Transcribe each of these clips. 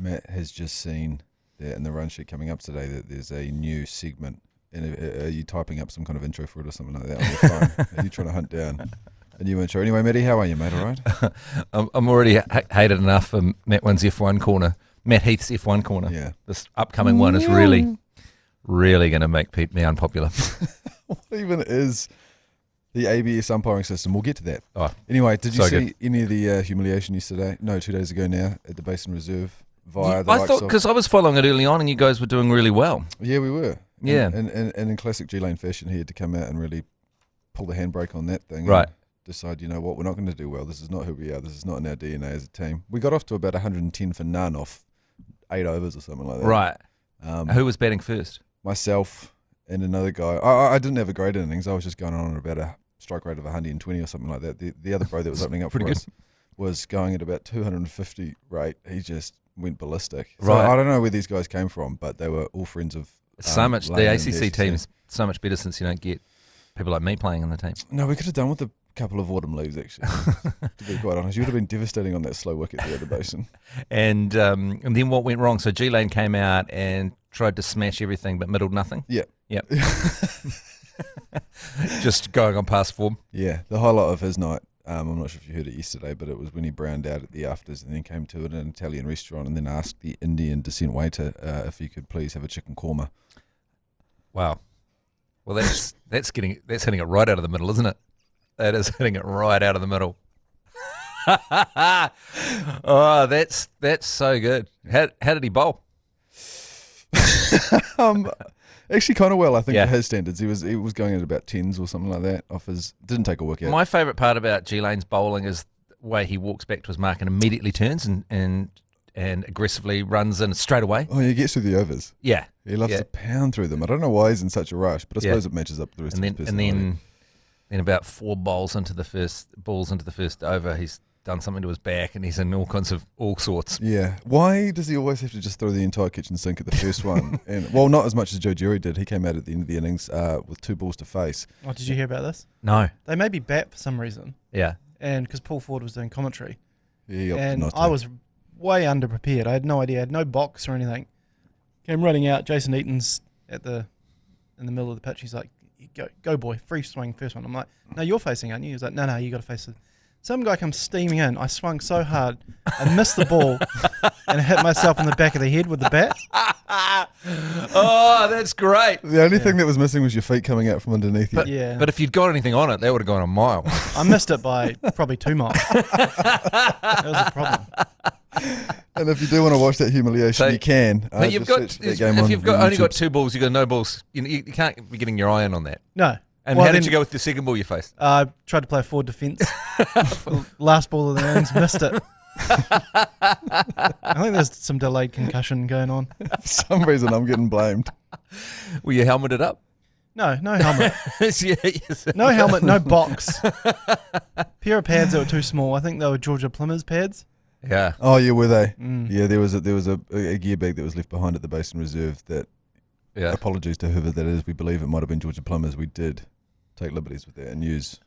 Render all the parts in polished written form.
Matt has just seen that in the run sheet coming up today that there's a new segment. And are you typing up some kind of intro for it or something like that on your phone? Are you trying to hunt down a new intro? Anyway, Matty, how are you, mate? All right? I'm already hated enough for Matt Wynn's F1 corner. Matt Heath's F1 corner. Yeah. This upcoming one is really going to make Pete me unpopular. What even is the ABS umpiring system? We'll get to that. Oh, anyway, did you so see good. any of the humiliation yesterday? No, 2 days ago now at the Basin Reserve via the I likes thought, of... because I was following it early on and you guys were doing really well. Yeah, we were. Yeah. And in classic G-Lane fashion, he had to come out and really pull the handbrake on that thing. Right. And decide, you know what, we're not going to do well. This is not who we are. This is not in our DNA as a team. We got off to about 110 for none off 8 overs or something like that. Right. Who was batting first? Myself and another guy. I didn't have a great innings. I was just going on at about a strike rate of 120 or something like that. The other bro that was opening up for us was going at about 250 rate. He just went ballistic. So Right. I don't know where these guys came from, but they were all friends of So much. Lane The and ACC team's so much better since you don't get people like me playing in the team. No, we could have done with a couple of autumn leaves, actually, to be quite honest. You would have been devastating on that slow wicket the other Basin. And then what went wrong? So G-Lane came out and tried to smash everything but middled nothing? Yeah. Yep. Just going on past form. Yeah, the highlight of his night, I'm not sure if you heard it yesterday, but it was when he browned out at the afters and then came to an Italian restaurant and then asked the Indian descent waiter if he could please have a chicken korma. Wow. Well, that's hitting it right out of the middle, isn't it? That is hitting it right out of the middle. Oh, that's so good. How did he bowl? Actually, kind of well, I think, Yeah. for his standards. He was going at about 10s or something like that. Didn't take a wicket. My favourite part about G-Lane's bowling is the way he walks back to his mark and immediately turns and aggressively runs in straight away. Oh, he gets through the overs. Yeah. He loves to pound through them. I don't know why he's in such a rush, but I suppose it matches up the rest of his personality. And then about 4 balls into the first over, he's done something to his back and he's in all sorts. Yeah. Why does he always have to just throw the entire kitchen sink at the first one? And well, not as much as Joe Jerry did. He came out at the end of the innings with 2 balls to face. Oh, did you hear about this? No. They made me bat for some reason. Yeah. And because Paul Ford was doing commentary. Yeah, he opted and not to. I was way underprepared. I had no idea. I had no box or anything. Came running out. Jason Eaton's in the middle of the pitch. He's like, go boy, free swing first one. I'm like, no, you're facing, aren't you? He's like, no, you got to face it. Some guy comes steaming in. I swung so hard, I missed the ball and hit myself in the back of the head with the bat. Oh, that's great. The only thing that was missing was your feet coming out from underneath you. But if you'd got anything on it, that would have gone a mile. I missed it by probably 2 miles. That was a problem. And if you do want to watch that humiliation, you can. But you've got if you've only got 2 balls, you've got no balls. You can't be getting your eye in on that. No. And how did you go with the second ball you faced? I tried to play a forward defence. Last ball of the innings, missed it. I think there's some delayed concussion going on. For some reason, I'm getting blamed. Were you helmeted up? No helmet. Yes. No helmet, no box. Pair of pads that were too small. I think they were Georgia Plymouth pads. Yeah. Oh, yeah, were they? Mm. Yeah, there was a gear bag that was left behind at the Basin Reserve that, apologies to whoever that is, we believe it might have been Georgia Plumbers. We did take liberties with that and use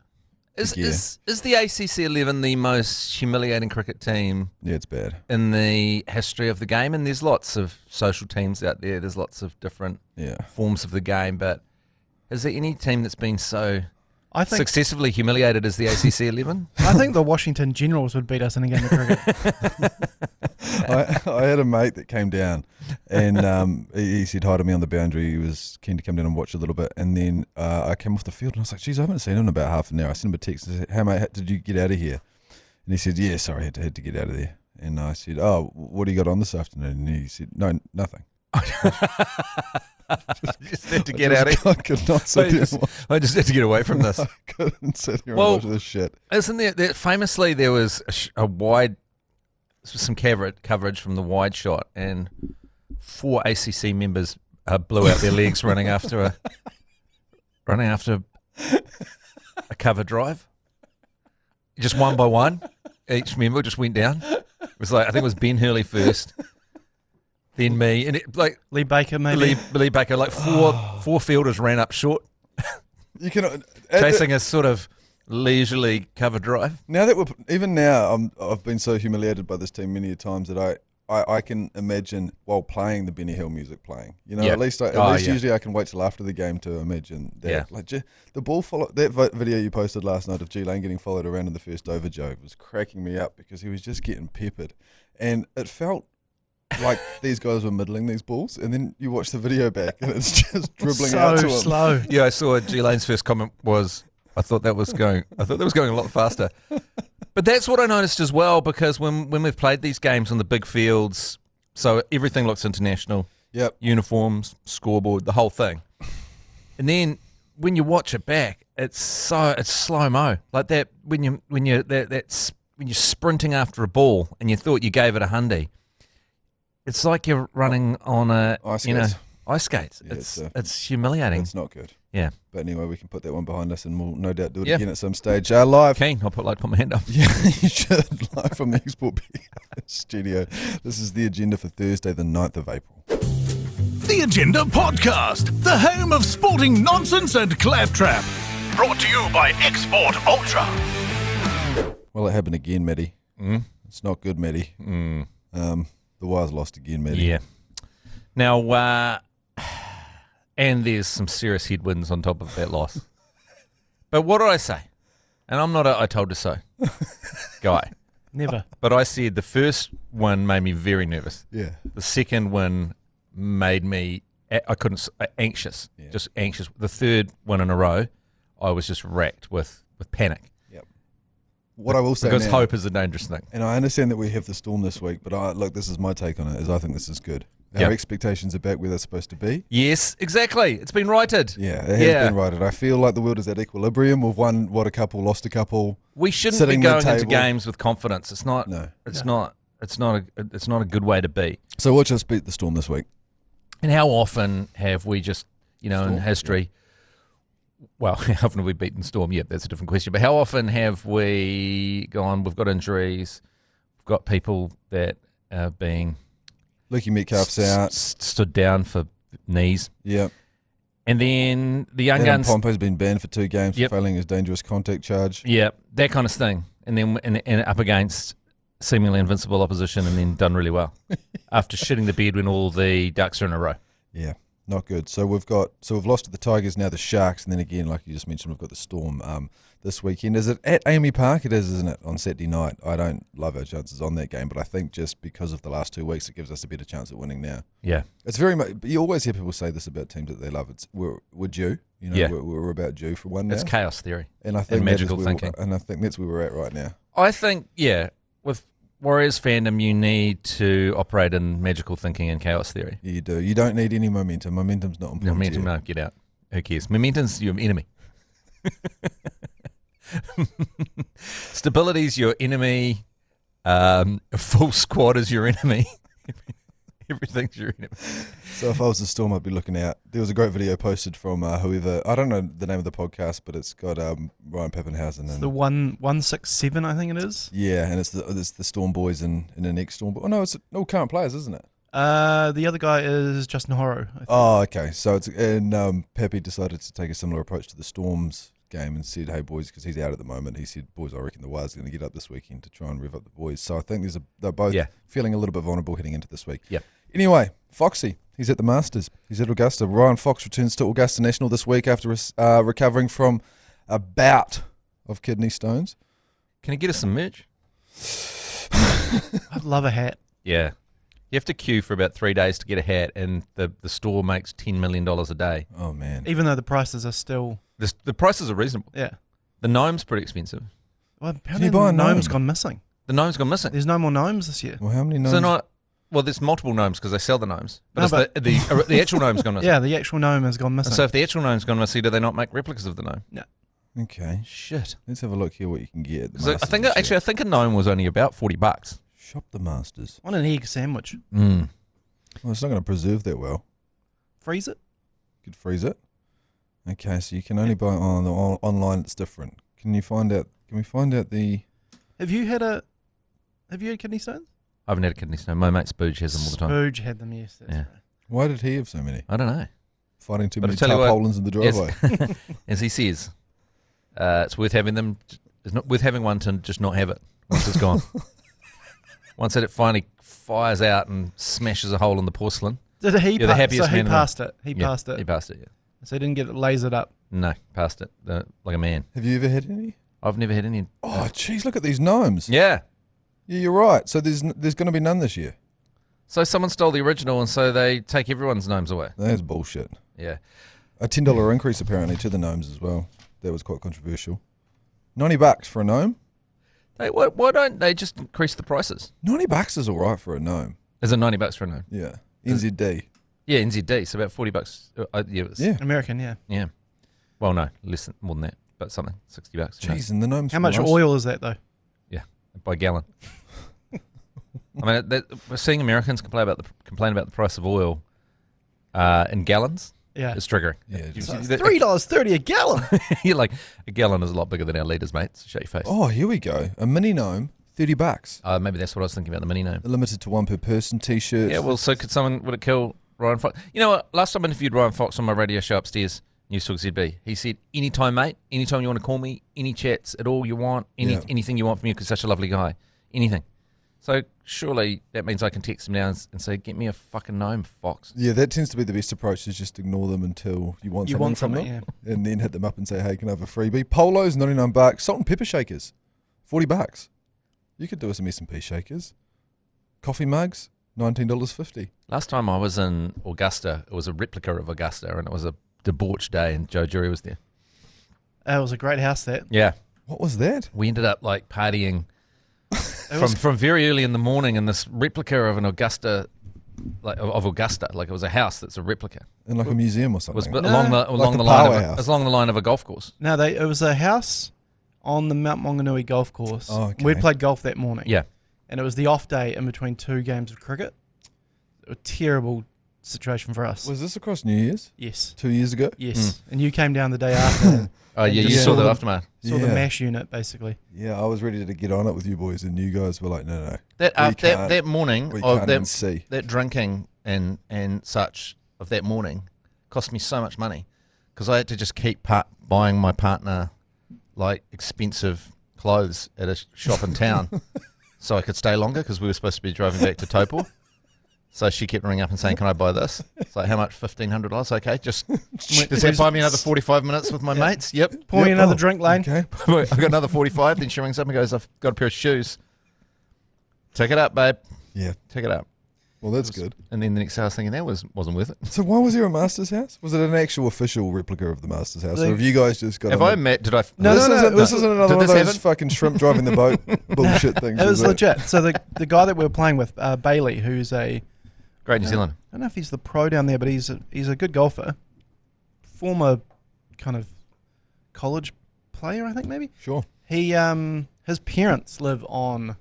Is the ACC XI the most humiliating cricket team? Yeah, it's bad. In the history of the game, and there's lots of social teams out there. There's lots of different forms of the game, but is there any team that's been so successfully humiliated as the ACC XI? I think the Washington Generals would beat us in a game of cricket. I had a mate that came down and he said hi to me on the boundary. He was keen to come down and watch a little bit. And then I came off the field and I was like, geez, I haven't seen him in about half an hour. I sent him a text and said, hey mate, did you get out of here? And he said, yeah, sorry, I had to get out of there. And I said, oh, what do you got on this afternoon? And he said, no, nothing. Just had to get out of here. I could not sit here. I just had to get away from this. I couldn't sit here and watch this shit. Isn't there famously there was a wide, some coverage from the wide shot, and 4 ACC members blew out their legs running after a cover drive. Just one by one, each member just went down. It was like, I think it was Ben Hurley first, then me, and Lee Baker maybe. Lee Baker, like four fielders ran up short, You can chasing a sort of leisurely cover drive. Now that I've been so humiliated by this team many a times that I can imagine while playing the Benny Hill music playing. You know, Yeah. at least usually I can wait till after the game to imagine that. Yeah. Like the ball follow that video you posted last night of G Lane getting followed around in the first over joke was cracking me up because he was just getting peppered, and it felt like these guys were middling these balls, and then you watch the video back and it's just dribbling out to him. So slow. Yeah, I saw G Lane's first comment was, I thought that was going a lot faster. But that's what I noticed as well, because when we've played these games on the big fields, so everything looks international. Yep. Uniforms, scoreboard, the whole thing. And then when you watch it back, it's slow mo. Like that when you're sprinting after a ball and you thought you gave it a hundy. It's like you're running on ice skates. Yeah, It's humiliating. It's not good. Yeah. But anyway, we can put that one behind us, and we'll no doubt do it again at some stage. Live. Keen. I'll put my hand up. Yeah, you should. Live from the Export studio. This is the agenda for Thursday, the 9th of April. The Agenda Podcast, the home of sporting nonsense and claptrap. Brought to you by Export Ultra. Well, it happened again, Matty. It's not good, Matty. The Wires lost again, Matty. Yeah. Now, and there's some serious headwinds on top of that loss. But what did I say? And I'm not a I told you so guy. Never. But I said the first one made me very nervous. Yeah. The second one made me, anxious, just anxious. The third one in a row, I was just racked with panic. Yep. What I will say because now, hope is a dangerous thing. and I understand that we have the Storm this week, but look, this is my take on it, is I think this is good. Our expectations are back where they're supposed to be. Yes, exactly. It's been righted. Yeah, it has been righted. I feel like the world is at equilibrium. We've won, a couple, lost a couple. We shouldn't sitting be going into mid-table. games with confidence. It's not. No. It's not a good way to be. So watch us beat the Storm this week. And how often have we just, in Storm, history, well, how often have we beaten Storm? Yeah, that's a different question. But how often have we gone, we've got injuries, we've got people that are being Lukey Metcalf's out. Stood down for knees. Yep. And then the young Adam guns. Pompey's been banned for 2 games for failing his dangerous contact charge. Yeah, that kind of thing. And then and up against seemingly invincible opposition and then done really well after shitting the bed when all the ducks are in a row. Yeah, not good. So we've lost to the Tigers, now the Sharks, and then again, like you just mentioned, we've got the Storm this weekend. Is it at Amy Park? It is, isn't it, on Saturday night? I don't love our chances on that game, but I think just because of the last 2 weeks, it gives us a better chance at winning now. Yeah. It's very much, you always hear people say this about teams that they love. We're due. We're about due for one now. It's chaos theory. And I think magical thinking. And I think that's where we're at right now. I think, with Warriors fandom, you need to operate in magical thinking and chaos theory. You do. You don't need any momentum. Momentum's not important. Momentum, no, get out. Who cares? Momentum's your enemy. Stability's your enemy. A full squad is your enemy. Everything's your enemy. So if I was the Storm, I'd be looking out. There was a great video posted from whoever, I don't know the name of the podcast, but it's got Ryan Pappenhausen. It's the 167, I think it is. Yeah, and it's the Storm boys and an ex-Storm. Oh no, it's all current players, isn't it? The other guy is Justin Horro. I think. Oh, okay. So it's Pepe decided to take a similar approach to the Storm's game and said, "Hey boys," because he's out at the moment. He said, "Boys, I reckon the Wires are going to get up this weekend to try and rev up the boys." So I think they're both feeling a little bit vulnerable heading into this week. Yeah. Anyway, Foxy, he's at the Masters. He's at Augusta. Ryan Fox returns to Augusta National this week after recovering from a bout of kidney stones. Can you get us some merch? I'd love a hat. Yeah. You have to queue for about 3 days to get a hat, and the store makes $10 million a day. Oh, man. Even though the prices are still... The prices are reasonable. Yeah. The gnome's pretty expensive. Well, apparently the gnome's gone missing. The gnome's gone missing. There's no more gnomes this year. Well, how many gnomes? Well, there's multiple gnomes because they sell the gnomes. But, the actual gnome's gone missing. Yeah, the actual gnome has gone missing. And so if the actual gnome's gone missing, do they not make replicas of the gnome? No. Okay. Shit. Let's have a look here what you can get at the Masters. I think a gnome was only about $40. Shop the Masters. Want an egg sandwich. Mm. Well, it's not going to preserve that well. Freeze it? You could freeze it. Okay, so you can only buy it online. It's different. Can we find out the... Have you had kidney stones? I haven't had a kidney stone. My mate Spooge has them all the time. Spooge had them, yes. Yeah. Why did he have so many? I don't know. Fighting too But many I tell you what, tarpaulins in the driveway. As he says, it's worth having them. It's not worth having one to just not have it once it's gone. Once it finally fires out and smashes a hole in the porcelain. Did he? You're the happiest man in the passed it. He Yeah, passed it. He passed it, yeah. So he didn't get it lasered up. No, passed it like a man. Have you ever had any? I've never had any. Oh, jeez, look at these gnomes. Yeah. Yeah, you're right. So there's going to be none this year. So someone stole the original, and so they take everyone's gnomes away. That's bullshit. Yeah. A $10 increase apparently to the gnomes as well. That was quite controversial. $90 for a gnome. Why don't they just increase the prices? $90 is all right for a gnome. Is it $90 for a gnome? Yeah. NZD. Yeah, NZD. So about $40. Yeah. American, yeah. Yeah. Well, no, more than that, but something $60. Jeez, and the gnomes. How much oil is that though? Yeah, by gallon. I mean, we're seeing Americans complain about the price of oil in gallons. Yeah, it's triggering. Yeah, $3.30 a gallon. You're like, a gallon is a lot bigger than our litres, mate. So shut your face. Oh, here we go. A mini gnome, $30. Maybe that's what I was thinking about, the mini gnome. Limited to one per person T-shirts. Yeah, well, so would it kill Ryan Fox? You know what? Last time I interviewed Ryan Fox on my radio show upstairs, News Talk ZB, he said, anytime, mate, anytime you want to call me, any chats at all you want, anything you want from you, because such a lovely guy, anything. So surely that means I can text him now and say, get me a fucking gnome, Fox. Yeah, that tends to be the best approach, is just ignore them until you want something from them. Yeah. And then hit them up and say, hey, can I have a freebie? Polos, $99. Salt and pepper shakers, $40. You could do us some S&P shakers. Coffee mugs, $19.50. Last time I was in Augusta, it was a replica of Augusta, and it was a debauched day, and Joe Jury was there. It was a great house, that. Yeah. What was that? We ended up like partying from very early in the morning in this replica of an Augusta, of Augusta. Like, it was a house that's a replica. In like a museum or something? It was along the line of a golf course. No, it was a house on the Mount Maunganui golf course. Oh, okay. We played golf that morning. Yeah. And it was the off day in between 2 games of cricket. A terrible situation for us. Was this across New Year's? Yes. 2 years ago? Yes. And you came down the day after. Oh, yeah, you saw the aftermath. Saw the MASH unit, basically. Yeah, I was ready to get on it with you boys, and you guys were like, no. That morning of that drinking and such of that morning cost me so much money, because I had to just keep buying my partner like expensive clothes at a shop in town so I could stay longer, because we were supposed to be driving back to Taupo. So she kept ringing up and saying, can I buy this? It's like, how much? $1,500. Okay, just does that buy me another 45 minutes with my mates? Yep. Pour me another drink, Lane. Okay. I've got another 45. Then she rings up and goes, I've got a pair of shoes. Take it up, babe. Yeah. Take it up. Well, that's good. And then the next day I was thinking, that wasn't worth it. So why was there a Master's house? Was it an actual official replica of the Master's house? Or have you guys just got... Did I... No, this isn't another one of those fucking shrimp driving the boat bullshit things. It was legit. So the guy that we were playing with, Bailey, who's a... Great New Zealander. I don't know if he's the pro down there, but he's a good golfer. Former kind of college player, I think, maybe. Sure. He his parents live on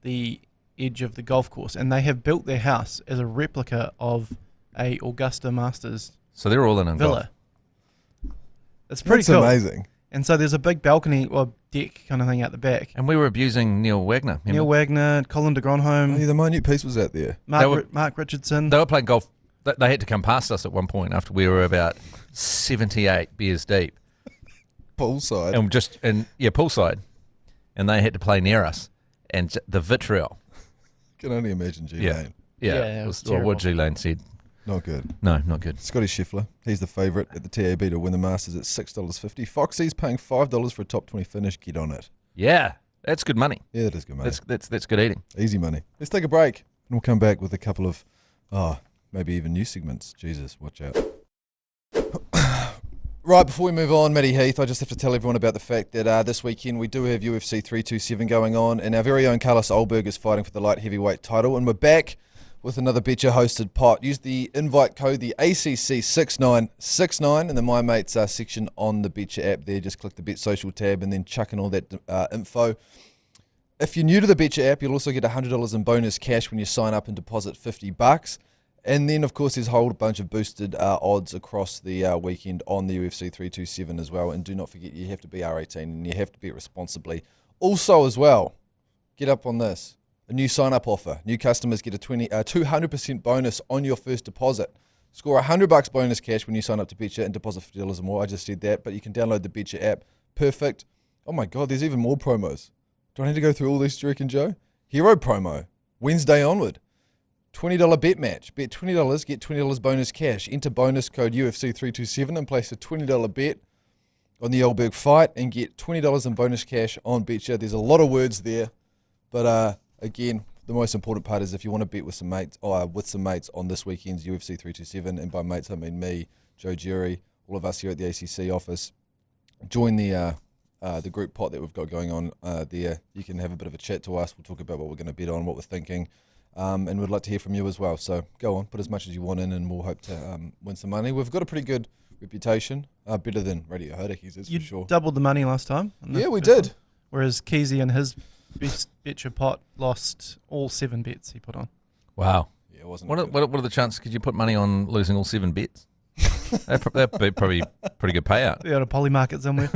the edge of the golf course, and they have built their house as a replica of a Augusta Masters. So they're all in a villa. It's pretty cool. That's amazing. And so there's a big balcony or deck kind of thing out the back. And we were abusing Neil Wagner. Remember? Neil Wagner, Colin de Gronholm. Oh, yeah, the minute piece was out there. Mark Richardson. They were playing golf. They had to come past us at one point after we were about 78 beers deep. Poolside. Poolside. And they had to play near us. And the vitriol. Can only imagine G-Lane. Yeah, it was what G-Lane said. Not good. No, not good. Scotty Scheffler, he's the favourite at the TAB to win the Masters at $6.50. Foxy's paying $5 for a top 20 finish. Get on it. Yeah, that's good money. Yeah, that is good money. That's good eating. Easy money. Let's take a break, and we'll come back with a couple of, maybe even new segments. Jesus, watch out. Right, before we move on, Matty Heath, I just have to tell everyone about the fact that this weekend we do have UFC 327 going on, and our very own Carlos Olberg is fighting for the light heavyweight title, and we're back with another Betcha-hosted pot. Use the invite code, the ACC XI in the My Mates section on the Betcha app there. Just click the Bet Social tab and then chuck in all that info. If you're new to the Betcha app, you'll also get $100 in bonus cash when you sign up and deposit $50. And then, of course, there's a whole bunch of boosted odds across the weekend on the UFC 327 as well. And do not forget, you have to be R18 and you have to bet responsibly. Also, as well, get up on this. A new sign-up offer. New customers get a 200% bonus on your first deposit. Score $100 bonus cash when you sign up to Betcha and deposit $50 or more. I just said that, but you can download the Betcha app. Perfect. Oh my God, there's even more promos. Do I need to go through all these, do you reckon, Joe? Hero promo. Wednesday onward. $20 bet match. Bet $20, get $20 bonus cash. Enter bonus code UFC327 and place a $20 bet on the Elberg fight and get $20 in bonus cash on Betcha. There's a lot of words there, but again, the most important part is if you want to bet with some mates on this weekend's UFC 327, and by mates I mean me, Joe Jerry, all of us here at the ACC office, join the group pot that we've got going on there. You can have a bit of a chat to us. We'll talk about what we're going to bet on, what we're thinking. And we'd like to hear from you as well. So go on, put as much as you want in, and we'll hope to win some money. We've got a pretty good reputation, better than Radio Hodakis, that's for sure. You doubled the money last time. Yeah, we did. Whereas Keezy and his best betcha pot lost all 7 bets he put on. Wow. Yeah, it wasn't. What are the chances? Could you put money on losing all 7 bets? That'd be probably a pretty good payout. You got a poly market somewhere.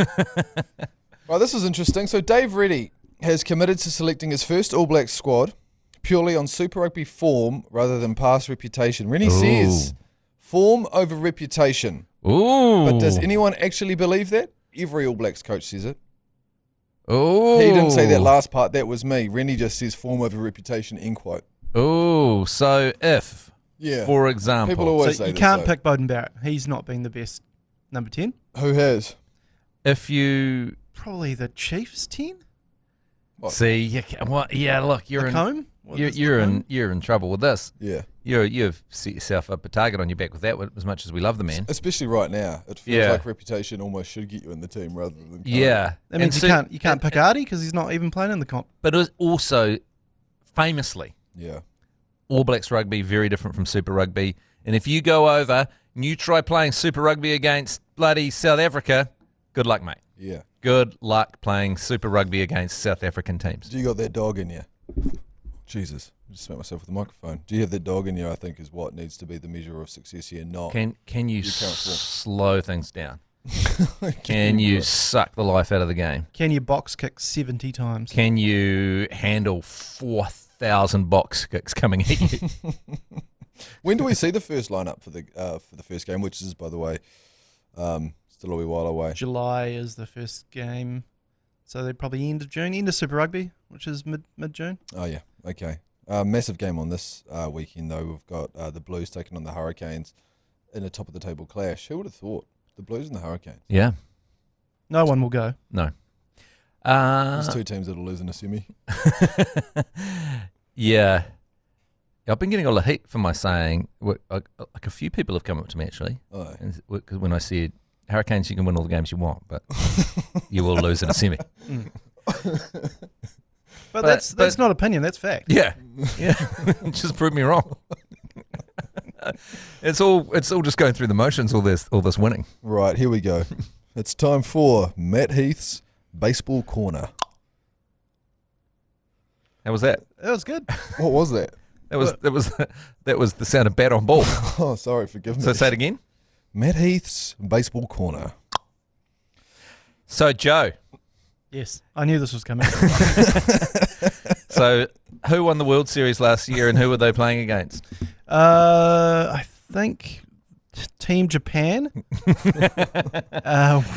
Right, this is interesting. So Dave Rennie has committed to selecting his first All Blacks squad purely on Super Rugby form rather than past reputation. Rennie says form over reputation. Ooh. But does anyone actually believe that? Every All Blacks coach says it. Oh. He didn't say that last part. That was me. Rennie just says form over reputation, end quote. Oh, so if, for example. People always say you can't pick Beauden Barrett. He's not been the best number 10. Who has? If you... Probably the Chiefs 10? What? See, look, you're in trouble with this. Yeah. You've set yourself up a target on your back with that, as much as we love the man. Especially right now. It feels like reputation almost should get you in the team rather than... Yeah. That means you can't pick Artie because he's not even playing in the comp. But it was also, famously, All Blacks rugby, very different from Super Rugby. And if you go over and you try playing Super Rugby against bloody South Africa, good luck, mate. Yeah. Good luck playing Super Rugby against South African teams. Do you got that dog in you? Jesus, I just smacked myself with the microphone. Do you have that dog in you, I think, is what needs to be the measure of success here, not... Can you slow things down? Can you suck the life out of the game? Can you box kick 70 times? Can you handle 4,000 box kicks coming at you? When do we see the first lineup for the first game, which is, by the way, still a wee while away? July is the first game. So they're probably end of June, end of Super Rugby, which is mid-June. Oh, yeah. Okay. Massive game on this weekend, though. We've got the Blues taking on the Hurricanes in a top-of-the-table clash. Who would have thought? The Blues and the Hurricanes. Yeah. No one will go. No. There's 2 teams that will lose in a semi. Yeah. I've been getting a lot of heat for my saying, like a few people have come up to me, actually. Oh. When I said, Hurricanes, you can win all the games you want, but you will lose in a semi. But that's not opinion, that's fact. Yeah. Just prove me wrong. It's all just going through the motions, all this winning. Right, here we go. It's time for Matt Heath's Baseball Corner. How was that? That was good. What was that? That was the sound of bat on ball. Oh, sorry, forgive me. So say it again. Matt Heath's Baseball Corner. So, Joe. Yes, I knew this was coming. So, who won the World Series last year and who were they playing against? I think Team Japan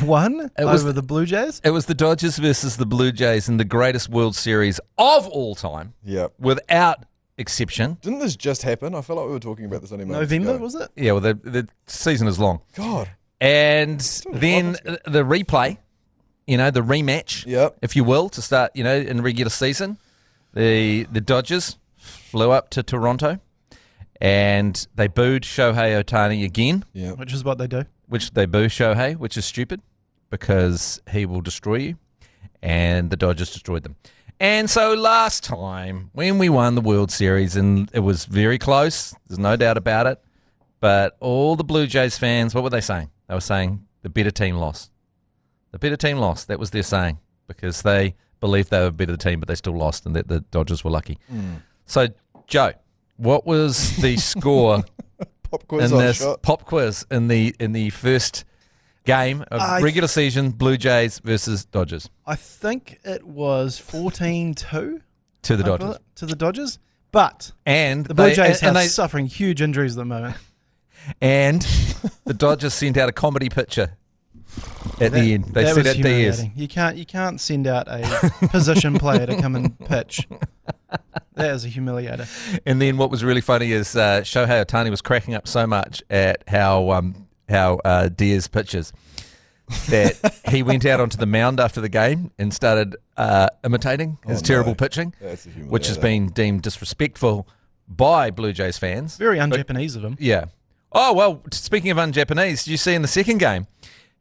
won over the Blue Jays. It was the Dodgers versus the Blue Jays in the greatest World Series of all time. Yeah. Without exception. Didn't this just happen? I felt like we were talking about this only moments November, ago. was it? Yeah, well, the season is long. God. And then the replay, the rematch, if you will, to start, in regular season, the Dodgers flew up to Toronto and they booed Shohei Ohtani again. Yeah. Which is what they do. Which they boo Shohei, which is stupid because he will destroy you. And the Dodgers destroyed them. And so last time when we won the World Series, and it was very close, there's no doubt about it, but all the Blue Jays fans, what were they saying? They were saying the better team lost. The better team lost. That was their saying because they believed they were a better team, but they still lost and that the Dodgers were lucky. So, Joe, what was the score pop quiz in this pop quiz in the first game of regular season, Blue Jays versus Dodgers? I think it was 14-2 to the Dodgers. To the Dodgers, but and the Blue Jays are suffering huge injuries at the moment. And the Dodgers sent out a comedy picture at the end. They said at the end. You can't send out a position player to come and pitch. That is a humiliator. And then what was really funny is Shohei Ohtani was cracking up so much at how Diaz pitches that he went out onto the mound after the game and started imitating his terrible pitching, which has been deemed disrespectful by Blue Jays fans. Very un-Japanese of him. Yeah. Oh, well, speaking of un-Japanese, did you see in the second game,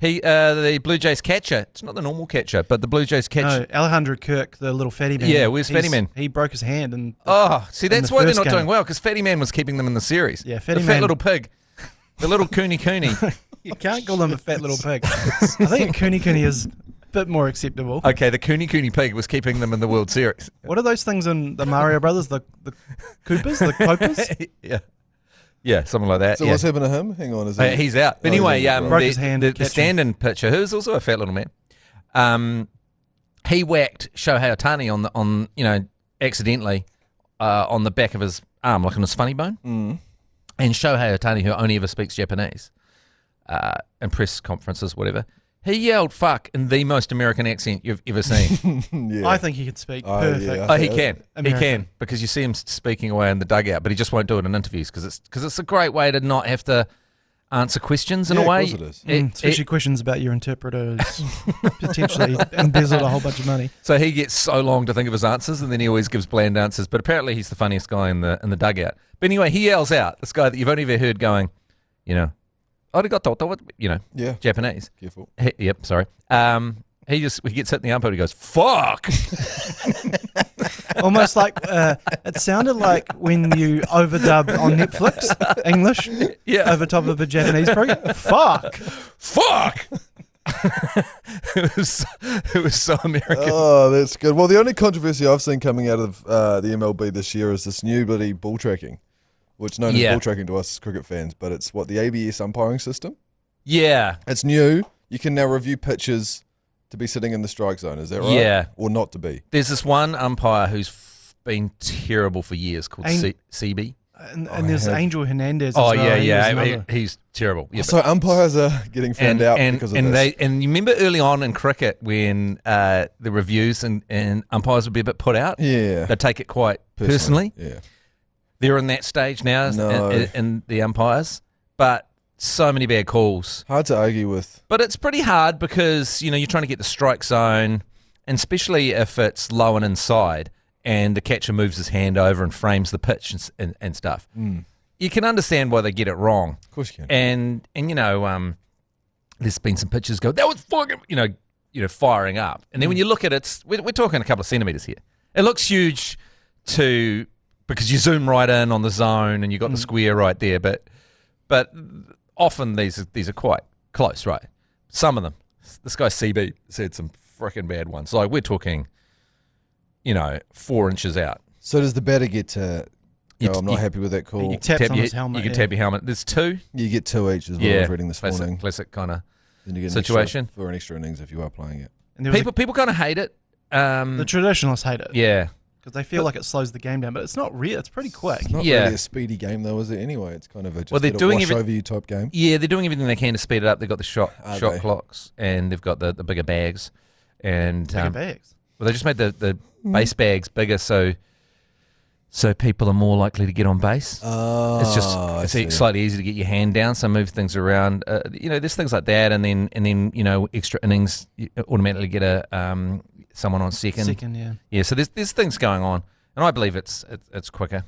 the Blue Jays catcher, it's not the normal catcher, but the Blue Jays catcher. No, Alejandro Kirk, the little fatty man. Yeah, where's Fatty Man? He broke his hand. That's why they're not doing well, because Fatty Man was keeping them in the series. Yeah, the fat little pig. The little cooney. You can't call him a fat little pig. I think a cooney is a bit more acceptable. Okay, the cooney pig was keeping them in the World Series. What are those things in the Mario Brothers? The Koopas? The Copas? Yeah, something like that. So what's happened to him? Hang on, he's out. But anyway, broke his hand. The stand-in pitcher, who's also a fat little man, he whacked Shohei Ohtani accidentally on the back of his arm, like on his funny bone. Mm. And Shohei Ohtani, who only ever speaks Japanese, in press conferences, whatever, he yelled "fuck" in the most American accent you've ever seen. Yeah. I think he can speak perfect. Yeah, he can. American. He can, because you see him speaking away in the dugout, but he just won't do it in interviews because it's a great way to not have to answer questions in a way. Of course it is. Especially questions about your interpreters potentially embezzled a whole bunch of money. So he gets so long to think of his answers, and then he always gives bland answers. But apparently he's the funniest guy in the dugout. But anyway, he yells out, this guy that you've only ever heard going, arigato, Yeah. Japanese. Careful. Yep, sorry. He gets hit in the armpit and he goes, "Fuck!" Almost like it sounded like when you overdub on Netflix English over top of a Japanese program. Fuck. It was so American. Oh, that's good. Well, the only controversy I've seen coming out of the MLB this year is this new bloody ball tracking, which known as ball tracking to us cricket fans, but it's the ABS umpiring system. Yeah. It's new. You can now review pitches to be sitting in the strike zone. Is that right? Yeah. Or not to be. There's this one umpire who's been terrible for years called CB. And there's Angel Hernandez. Oh, yeah. He's terrible. Yeah, so umpires are getting found out because of this. And you remember early on in cricket when the reviews and umpires would be a bit put out? Yeah. They'd take it quite personally. Yeah. They're in that stage now in the umpires. But so many bad calls. Hard to argue with. But it's pretty hard because, you're trying to get the strike zone, and especially if it's low and inside, and the catcher moves his hand over and frames the pitch and stuff. Mm. You can understand why they get it wrong. Of course you can. And there's been some pitches go, that was fucking, firing up. And then when you look at it, we're talking a couple of centimetres here. It looks huge because you zoom right in on the zone and you got the square right there. But often these are quite close, right? Some of them. This guy CB said some freaking bad ones. Like we're talking, 4 inches out. So does the batter get to I'm not happy with that call? You tap on his helmet. You can tap your helmet. There's 2. You get 2 each as well. I was reading this morning. Classic kind of then you get situation. For an extra innings if you are playing it. And people kind of hate it. The traditionalists hate it. Yeah. Because they feel like it slows the game down, but it's not real. It's pretty quick. It's not really a speedy game, though, is it? Anyway, it's kind of a they're doing wash over you type game. Yeah, they're doing everything they can to speed it up. They've got the shot clocks, and they've got the bigger bags. And bigger bags? Well, they just made the base bags bigger so people are more likely to get on base. Oh, it's slightly easier to get your hand down, so move things around. There's things like that, and then extra innings, you automatically get someone on second. Second, yeah. Yeah, so there's things going on, and I believe it's quicker.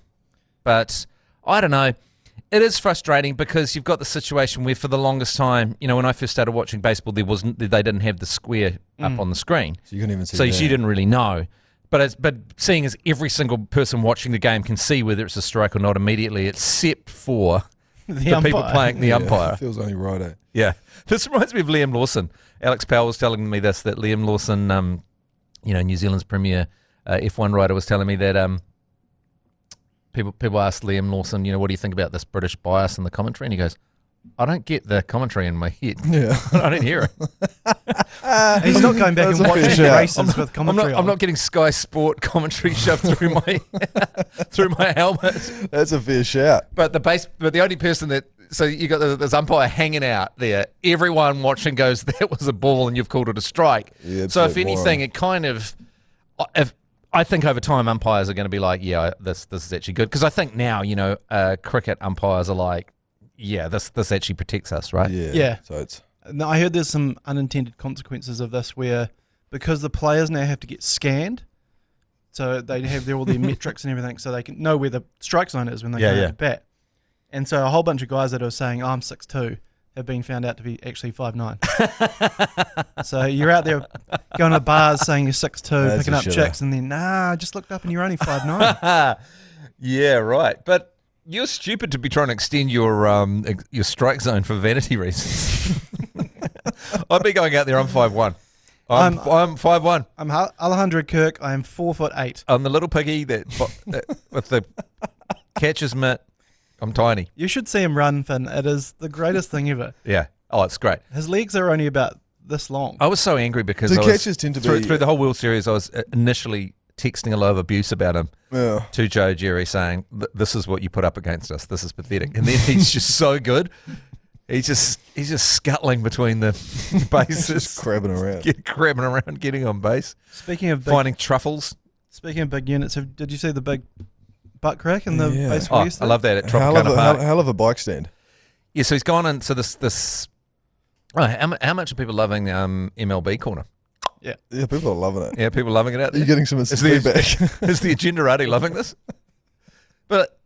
But I don't know. It is frustrating because you've got the situation where for the longest time, when I first started watching baseball, they didn't have the square up on the screen. So you couldn't even see so you didn't really know. But seeing as every single person watching the game can see whether it's a strike or not immediately, except for the people playing the umpire. It feels only right, eh? Yeah. This reminds me of Liam Lawson. Alex Powell was telling me this, that Liam Lawson, New Zealand's premier F1 rider, was telling me that people asked Liam Lawson, what do you think about this British bias in the commentary? And he goes, I don't get the commentary in my head. Yeah. I don't hear it. He's not going back and watching races with commentary. I'm not getting Sky Sport commentary shoved through my helmet. That's a fair shout. But the only person that so you got this umpire hanging out there. Everyone watching goes, that was a ball, and you've called it a strike. Yeah, so if anything, it kind of, I think over time umpires are going to be like, yeah, this is actually good, because I think now cricket umpires are like, yeah, this actually protects us, right? Yeah. So it's. No, I heard there's some unintended consequences of this where, because the players now have to get scanned, so they have all their metrics and everything, so they can know where the strike zone is when they go to bat. And so a whole bunch of guys that are saying, I'm 6'2", have been found out to be actually 5'9". So you're out there going to bars saying you're 6'2", picking up chicks, and then, I just looked up and you're only 5'9". Yeah, right. But you're stupid to be trying to extend your strike zone for vanity reasons. I'd be going out there, I'm 5'1". I'm 5'1". I'm Alejandro Kirk. I am 4'8". I'm the little piggy that with the catcher's mitt. I'm tiny. You should see him run, Finn. It is the greatest thing ever. Yeah. Oh, it's great. His legs are only about this long. I was so angry because catchers tend to be through the whole World Series. I was initially texting a lot of abuse about him to Joe Jerry, saying, "This is what you put up against us. This is pathetic." And then he's just so good. He's just scuttling between the bases, just crabbing around, getting on base. Speaking of finding truffles. Speaking of big units, did you see the big butt crack in the base? I love that at Tropicana Park. Hell of a bike stand. Yeah, so he's gone into this. Oh, how much are people loving MLB corner? Yeah, people are loving it. Yeah, people are loving it out there. You're getting some feedback. Is the agenda already loving this? But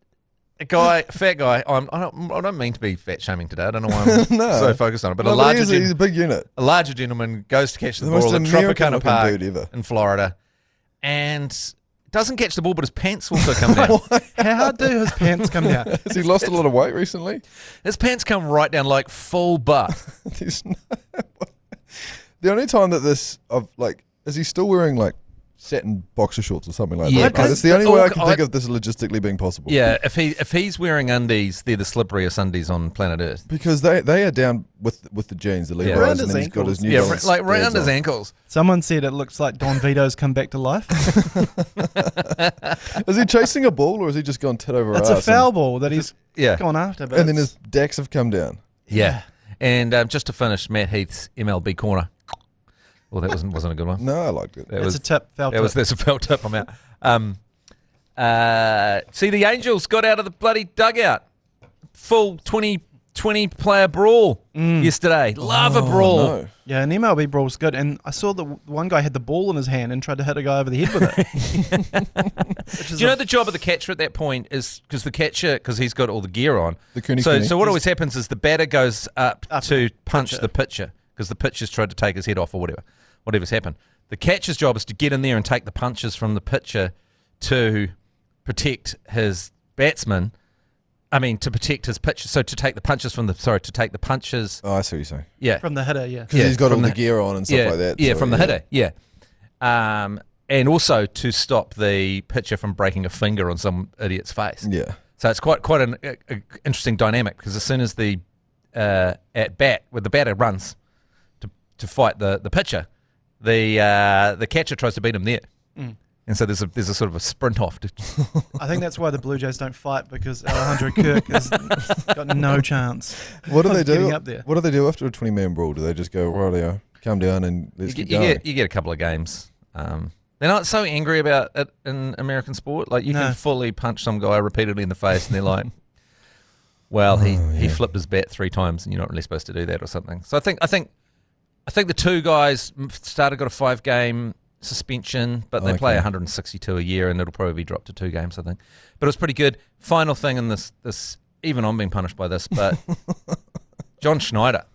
fat guy. I don't mean to be fat shaming today. I don't know why I'm so focused on it. But he's a big unit. A larger gentleman goes to catch the ball at Tropicana Park in Florida, and doesn't catch the ball, but his pants also come down. How do his pants come down? Has he lost a lot of weight recently? His pants come right down, like full butt. The only time that is he still wearing like satin boxer shorts or something like that? It's the only way I can think of this logistically being possible. Yeah, if he's wearing undies, they're the slipperiest undies on planet Earth. Because they are down with the jeans, the Levi's, and then he's got his new balance like around his ankles. Someone said it looks like Don Vito's come back to life. Is he chasing a ball, or is he just gone tit over It's ass? It's a foul ball that he's gone after. And then his decks have come down. Yeah. And just to finish, Matt Heath's MLB corner. Well, that wasn't a good one. No, I liked it. That's a tip. Foul tip. That's a foul tip. I'm out. See, the Angels got out of the bloody dugout. Full 20 player brawl yesterday. Love a brawl. No. Yeah, an MLB brawl's good. And I saw the one guy had the ball in his hand and tried to hit a guy over the head with it. Do you know the job of the catcher at that point is, because the catcher, because he's got all the gear on. So what always happens is the batter goes up to punch the pitcher, because the pitcher's tried to take his head off or whatever's happened. The catcher's job is to get in there and take the punches from the pitcher to protect his batsman. I mean, to protect his pitcher. So to take the punches from to take the punches. Oh, I see what you're saying. Yeah. From the hitter, yeah. Because he's got all the gear on and stuff like that. Yeah, from the hitter, yeah. And also to stop the pitcher from breaking a finger on some idiot's face. Yeah. So it's quite an interesting dynamic, because as soon as the at bat, where the batter runs to fight the pitcher, the catcher tries to beat him there. And so there's a sort of a sprint off. I think that's why the Blue Jays don't fight, because Alejandro Kirk has got no chance. What do they do? Getting up there. What do they do after a 20-man brawl? Do they just go, rightio, calm down and let's keep going? You get a couple of games. They're not so angry about it in American sport. Like, you can fully punch some guy repeatedly in the face, and they're like, well, he flipped his bat 3 times, and you're not really supposed to do that or something. So I think the two guys got a 5-game suspension, but they play 162 a year, and it'll probably be dropped to 2 games, I think. But it was pretty good. Final thing in this, even I'm being punished by this, but John Schneider.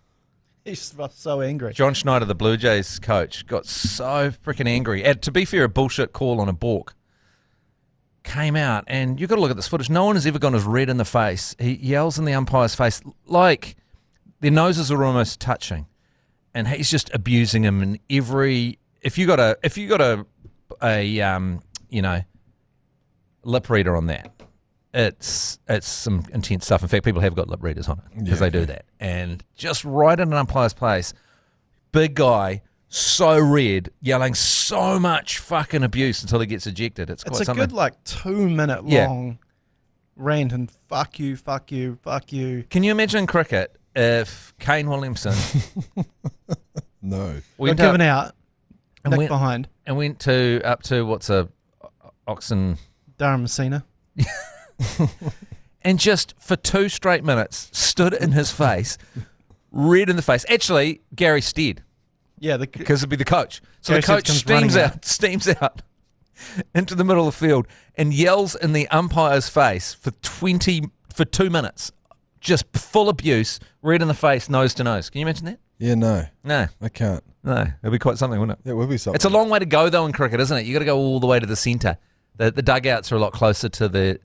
He's so angry. John Schneider, the Blue Jays coach, got so freaking angry. And to be fair, a bullshit call on a balk came out, and you've got to look at this footage. No one has ever gone as red in the face. He yells in the umpire's face like their noses are almost touching, and he's just abusing him in every. If you got a lip reader on that, it's some intense stuff. In fact, people have got lip readers on it because they do that. And just right in an umpire's place, big guy, so red, yelling so much fucking abuse until he gets ejected. It's quite something. It's a good 2-minute long rant and fuck you, fuck you, fuck you. Can you imagine cricket if Kane Williamson No. Got given out, and nicked behind, and went up to what's a Oxen Durham Messina, and just for 2 straight minutes stood in his face, red in the face. Actually, Gary Stead. Yeah, because it'd be the coach. So Gary the coach steams out into the middle of the field and yells in the umpire's face for 2 minutes, just full abuse, red in the face, nose to nose. Can you imagine that? Yeah, no. No. I can't. No. It'd be quite something, wouldn't it? It would be something. It's a long way to go, though, in cricket, isn't it? You got to go all the way to the centre. The dugouts are a lot closer to the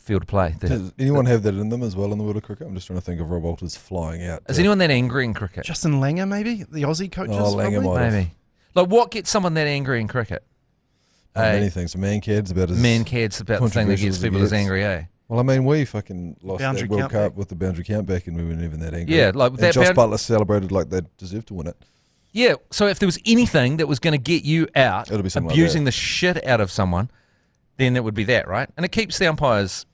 field of play. Does anyone have that in them as well in the world of cricket? I'm just trying to think of Rob Walters flying out. Is anyone that angry in cricket? Justin Langer, maybe? The Aussie coaches, Langer might have. Maybe. Like, what gets someone that angry in cricket? Many things. Man-cad's about as... Man-cad's about the thing that gets people as angry, eh? Well, I mean, we fucking lost Boundary that World count Cup back. with the boundary count back and we weren't even that angry. Yeah, like and that Josh Butler celebrated like they deserved to win it. Yeah, so if there was anything that was going to get you out It'll be something like abusing that. the shit out of someone, then it would be that, right? And it keeps the umpires,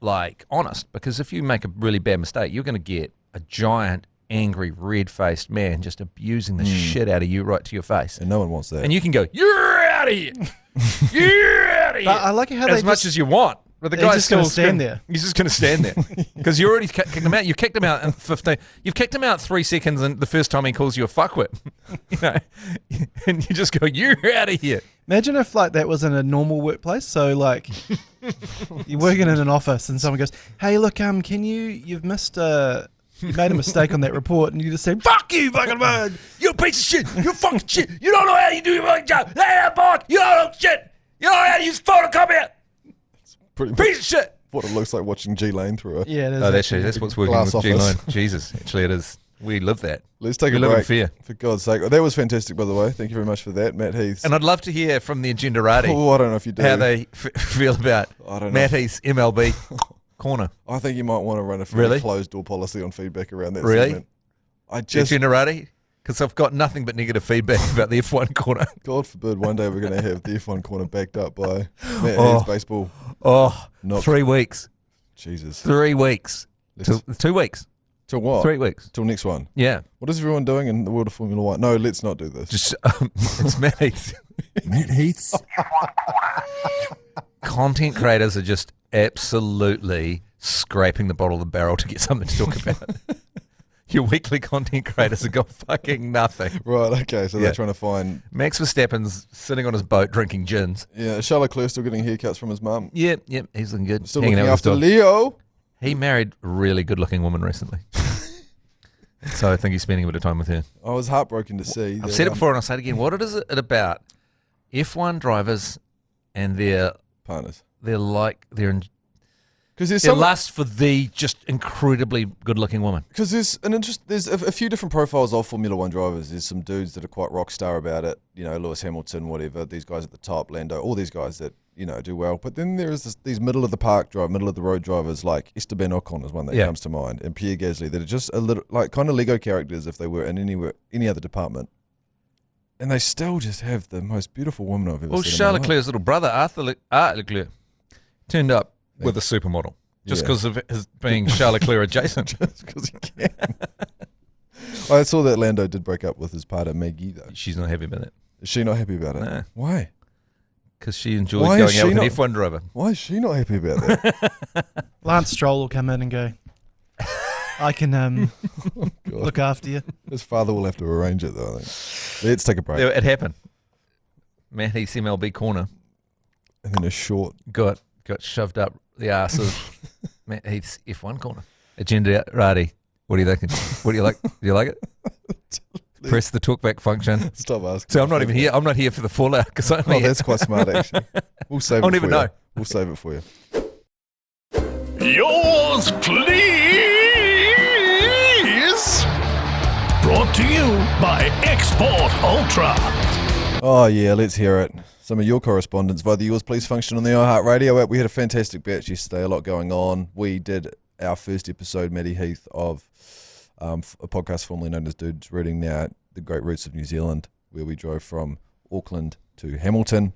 like, honest, because if you make a really bad mistake, you're going to get a giant, angry, red-faced man just abusing the shit out of you right to your face. And no one wants that. And you can go, you're out of here! You're out of here! I like how as much as you want. But the He's guy's just still gonna stand there. He's just going to stand there because you already kicked him out. You kicked him out in 15. You've kicked him out 3 seconds, and the first time he calls you a fuckwit, and you just go, "You're out of here." Imagine if like that was in a normal workplace. So like you're working in an office, and someone goes, "Hey, look, you've missed you made a mistake on that report," and you just say, "Fuck you, fucking man! You piece of shit! You fucking shit! You don't know how you do your fucking job! Hey, boss! You don't know shit! You don't know how to use photocopy! Pretty Piece of shit!" what it looks like watching G Lane through it. Yeah, it is. Oh, that's what's working Glass with G office. Line. Jesus, actually, it is. We live that. Let's take We a live in break. fear. For God's sake. That was fantastic, by the way. Thank you very much for that, Matt Heath. And I'd love to hear from the Agendarati Oh, I don't know if you do. how they feel about I don't know. Matt Heath's MLB corner. I think you might want to run a Really? closed door policy on feedback around that Really? segment. I just, Agendarati? Because I've got nothing but negative feedback about the F1 corner. God forbid, one day we're going to have the F1 corner backed up by Matt Oh. Heath's baseball. Oh, Knock. 3 weeks. Jesus. 3 weeks. Let's- 2 weeks. Till what? 3 weeks. Till next one. Yeah. What is everyone doing in the world of Formula One? No, let's not do this. Just it's Matt Heath. Matt Heath's. Content creators are just absolutely scraping the bottom of the barrel to get something to talk about. Your weekly content creators have got fucking nothing. Right, okay, so Yeah. they're trying to find... Max Verstappen's sitting on his boat drinking gins. Yeah, Charles Leclerc still getting haircuts from his mum. Yep, he's looking good. Still Hanging looking out with his after dog. Leo. He married a really good-looking woman recently. So I think he's spending a bit of time with her. I was heartbroken to see. I've that, said it before and I'll say it again. What is it about F1 drivers and their Partners. Because their lust for the just incredibly good-looking woman? Because there's a few different profiles of Formula One drivers. There's some dudes that are quite rock star about it. You know, Lewis Hamilton, whatever. These guys at the top, Lando, all these guys that, you know, do well. But then there's these middle of the park middle of the road drivers like Esteban Ocon is one that comes to mind, and Pierre Gasly, that are just a little like kind of Lego characters if they were in any other department. And they still just have the most beautiful woman I've ever Well, seen. Charles Leclerc's little brother, Art Leclerc, turned up with a supermodel just Yeah. because of his being Charles Leclerc adjacent. Just because he can. I saw that Lando did break up with his partner Maggie though. She's not happy about it Is she not happy about it? No. Why? because she enjoys Why is going she out with an not- F1 driver. Why is she not happy about that? Lance Stroll will come in and go, I can look after you. His father will have to arrange it though, I think. Let's take a break. It happened. Matt Heath's MLB corner And then a short. got shoved up the arse of Matt Heath's F1 corner. Agendarati. What do you think? What do you like? Do you like it? Press the talkback function. Stop asking. So I'm not even here. I'm not here for the fallout because I'm Oh, that's quite smart actually. We'll save I'll it never for know. you. We'll save it for you. Yours, please. Brought to you by Export Ultra. Oh yeah, let's hear it. Some of your correspondence via the Yours Please function on the iHeartradio app. We had a fantastic batch yesterday, a lot going on. We did our first episode, Matty Heath, of a podcast formerly known as Dudes Reading Now, The Great Roots of New Zealand, where we drove from Auckland to Hamilton.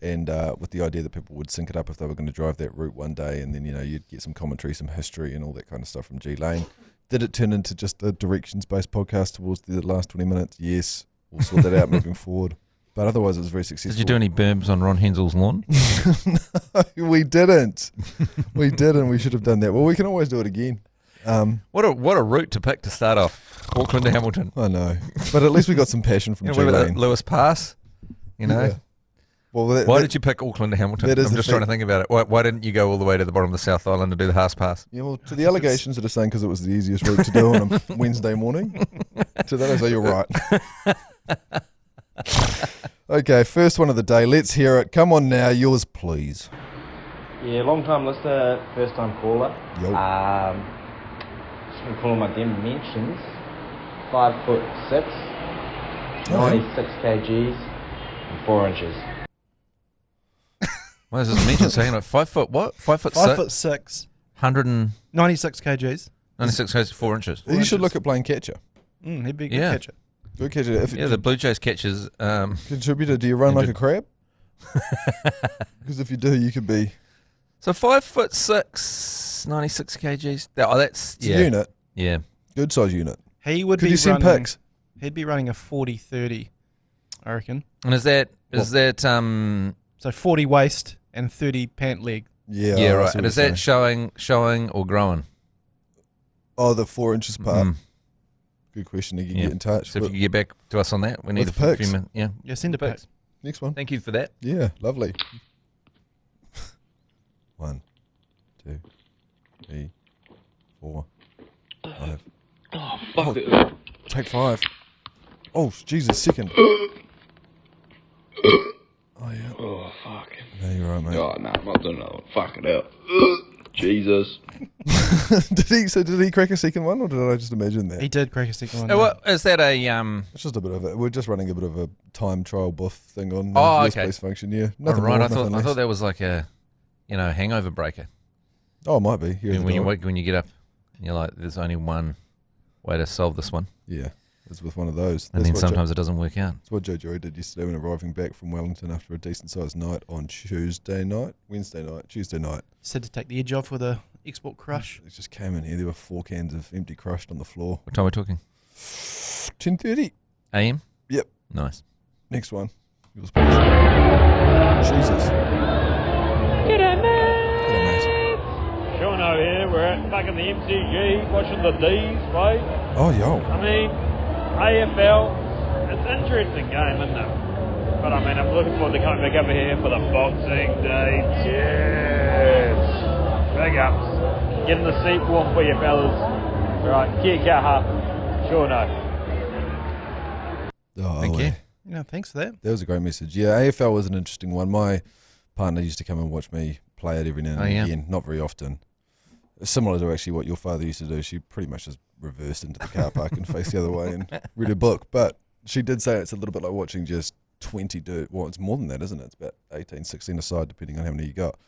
and with the idea that people would sync it up if they were going to drive that route one day, and then you'd get some commentary, some history, and all that kind of stuff from G Lane. Did it turn into just a directions-based podcast towards the last 20 minutes? Yes, we'll sort that out moving forward. But otherwise, it was very successful. Did you do any berms on Ron Hensel's lawn? No, we didn't. We didn't. We should have done that. Well, we can always do it again. What a route to pick to start off. Auckland to Hamilton. I know, but at least we got some passion from G Lane. Lewis Pass. Yeah. Well, why did you pick Auckland to Hamilton? I'm just trying to think about it. Why didn't you go all the way to the bottom of the South Island to do the Haas Pass? Yeah, well, to the allegations that are saying because it was the easiest route to do on a Wednesday morning, to that I say you're right. Okay, first one of the day. Let's hear it. Come on now, yours please. Yeah, long time listener, first time caller. Yo. Just been calling my dimensions. 5'6", 96 kgs, and 4 inches. What is this mention saying? Like 5 foot what? 5 foot 5'6", 196 kgs. 96 kgs, 4 inches. You should look at playing catcher. He'd be a good catcher. Good catcher. The Blue Jays catchers. Contributor, do you run like a crab? Because if you do, you could be. So 5'6", 96 kgs. That's it's a unit. Yeah. Good size unit. He would Could be you send running, pics? He'd be running a 40-30, I reckon. And is that So 40 waist and 30 pant leg. Yeah, right. And is that showing or growing? Oh, the 4 inches part. Good question. You can get in touch. So if you get back to us on that, we need a few minutes. Yeah, send a pic. Next one. Thank you for that. Yeah, lovely. 1, 2, 3, 4, 5. Oh, fuck it. Take 5. Oh, Jesus, second. Oh, yeah. Oh, fuck. No, you're right, mate. Oh, no, I'm not doing another one. Fuck it out. Jesus. Did he crack a second one, or did I just imagine that? He did crack a second one. What, is that a... It's just a bit of it. We're just running a bit of a time trial buff thing on okay. function, yeah. Nothing right, more, I thought that was like a, hangover breaker. Oh, it might be. When you get up, and you're like, there's only one way to solve this one. Yeah, it's with one of those. And then sometimes it doesn't work out. That's what Joe Jory did yesterday when arriving back from Wellington after a decent-sized night on Tuesday night. Said to take the edge off with a export crush. It just came in here. There were 4 cans of empty crushed on the floor. What time are we talking? 10:30 AM? Yep. Nice. Next one. Yours, please. Jesus. G'day, mate. G'day, mate. Seano here. We're at fucking the MCG watching the D's play. Oh, yo. I mean, AFL, it's an interesting game, isn't it? But I mean, I'm looking forward to coming back over here for the Boxing Day. Cheers. Big ups. Getting the seat warm for you fellas. Right, kia kaha. Seano. Oh, Thank you. Yeah, thanks for that. That was a great message. Yeah, AFL was an interesting one. My partner used to come and watch me play it every now and again. Not very often. Similar to actually what your father used to do. She pretty much just reversed into the car park and faced the other way and read a book. But she did say it's a little bit like watching just 20 dudes. Well, it's more than that, isn't it? It's about 18, 16 aside, depending on how many you got.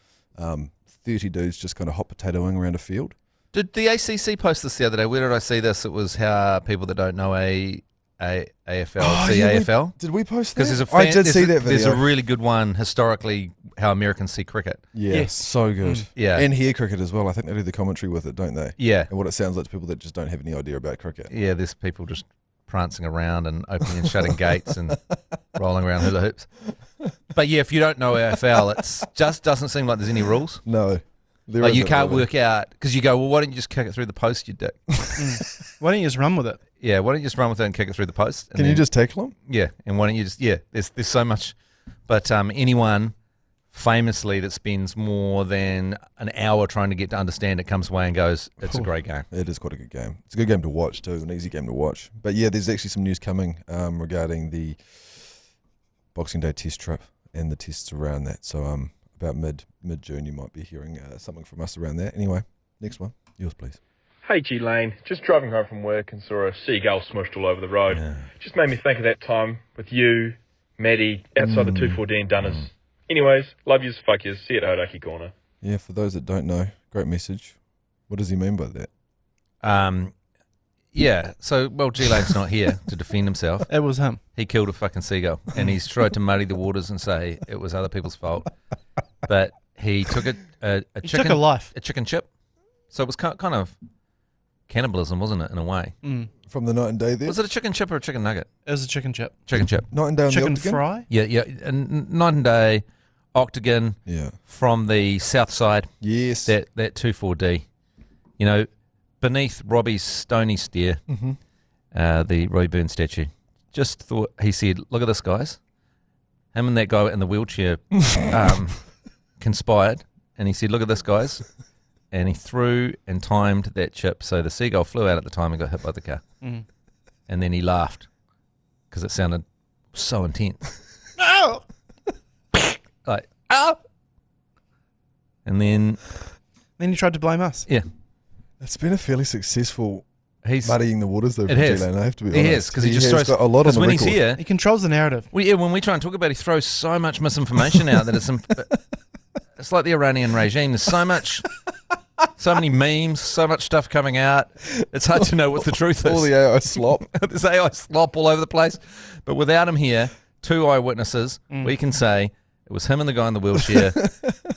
30 dudes just kind of hot potatoing around a field. Did the ACC post this the other day? Where did I see this? It was how people that don't know AFL see AFL. Did we post that? Because I did see that video. There's a really good one historically how Americans see cricket. Yeah, yes. So good. Yeah. And hear cricket as well. I think they do the commentary with it, don't they? Yeah. And what it sounds like to people that just don't have any idea about cricket. Yeah, there's people just prancing around and opening and shutting gates and rolling around hula hoops. But yeah, if you don't know AFL, it just doesn't seem like there's any rules. No. Like you can't work out, because you go, well, why don't you just kick it through the post, you dick? Why don't you just run with it? Yeah, why don't you just run with it and kick it through the post? Can you just tackle them? Yeah, and why don't you just, there's so much. But anyone famously that spends more than an hour trying to get to understand it comes away and goes, it's a great game. It is quite a good game. It's a good game to watch too, an easy game to watch. But yeah, there's actually some news coming regarding the Boxing Day test trip and the tests around that. So about mid-June you might be hearing something from us around that. Anyway, next one. Yours, please. Hey G Lane, just driving home from work and saw a seagull smushed all over the road. Yeah. Just made me think of that time with you, Maddie, outside the 214 Dunners. Anyways, love yous, fuck yous, see you at Hodaki Corner. Yeah, for those that don't know, great message. What does he mean by that? Yeah, so, G-Lane's not here to defend himself. It was him. He killed a fucking seagull, and he's tried to muddy the waters and say it was other people's fault. But he took a He chicken, took a life. a chicken chip. So it was kind of cannibalism, wasn't it, in a way? Mm. From the night and day there? Was it a chicken chip or a chicken nugget? It was a chicken chip. Chicken chip. Night and day on Chicken the Octagon? fry? Yeah. And night and day, Octagon from the south side. Yes. That 2,4-D. You know, beneath Robbie's stony stare, the Roy Byrne statue. Just thought, he said, look at this, guys. Him and that guy in the wheelchair conspired. And he said, look at this, guys. And he threw and timed that chip so the seagull flew out at the time and got hit by the car. Mm. And then he laughed because it sounded so intense. No! Like, ow! And then he tried to blame us. Yeah. It's been a fairly successful muddying the waters, though, for G-Lane, I have to be honest. It is, because he just throws got a lot on the when record. he's here, he controls the narrative. Well, yeah, when we try and talk about it, he throws so much misinformation out that it's like the Iranian regime. There's so many memes, so much stuff coming out. It's hard to know what the truth is. All the AI slop. There's AI slop all over the place. But without him here, 2 eyewitnesses, we can say it was him and the guy in the wheelchair.